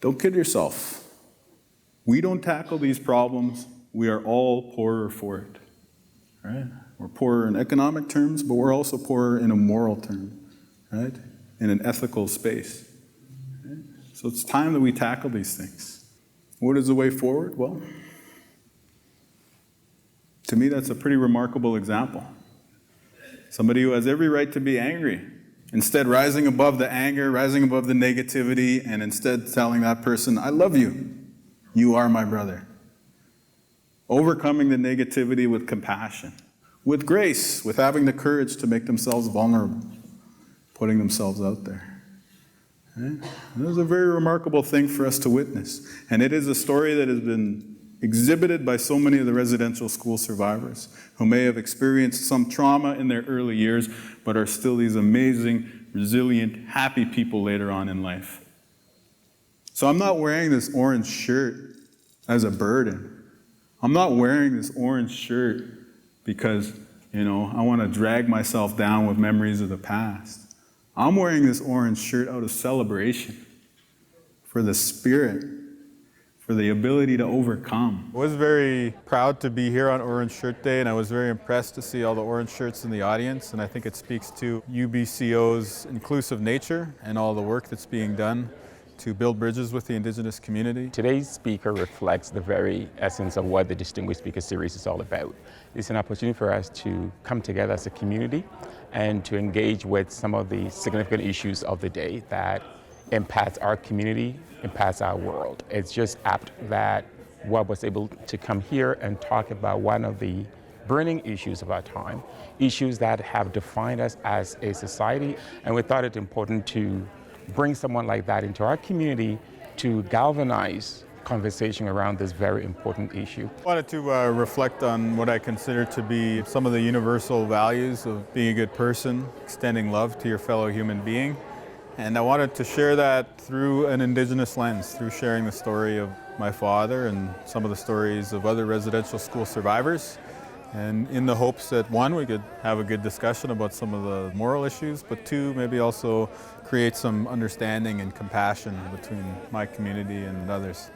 Don't kid yourself. We don't tackle these problems, we are all poorer for it. Right? We're poorer in economic terms, but we're also poorer in a moral term, right? In an ethical space. Right? So it's time that we tackle these things. What is the way forward? Well, to me, that's a pretty remarkable example. Somebody who has every right to be angry, instead rising above the anger, rising above the negativity, and instead telling that person, I love you. You are my brother. Overcoming the negativity with compassion, with grace, with having the courage to make themselves vulnerable, putting themselves out there. Right? This is a very remarkable thing for us to witness. And it is a story that has been exhibited by so many of the residential school survivors who may have experienced some trauma in their early years, but are still these amazing, resilient, happy people later on in life. So I'm not wearing this orange shirt as a burden. I'm not wearing this orange shirt because, I want to drag myself down with memories of the past. I'm wearing this orange shirt out of celebration for the spirit, for the ability to overcome. I was very proud to be here on Orange Shirt Day, and I was very impressed to see all the orange shirts in the audience, and I think it speaks to UBCO's inclusive nature and all the work that's being done to build bridges with the Indigenous community. Today's speaker reflects the very essence of what the Distinguished Speaker Series is all about. It's an opportunity for us to come together as a community and to engage with some of the significant issues of the day that impacts our community, impacts our world. It's just apt that Wab was able to come here and talk about one of the burning issues of our time, issues that have defined us as a society, and we thought it important to bring someone like that into our community to galvanize conversation around this very important issue. I wanted to reflect on what I consider to be some of the universal values of being a good person, extending love to your fellow human being. And I wanted to share that through an Indigenous lens, through sharing the story of my father and some of the stories of other residential school survivors. And in the hopes that, one, we could have a good discussion about some of the moral issues, but two, maybe also create some understanding and compassion between my community and others.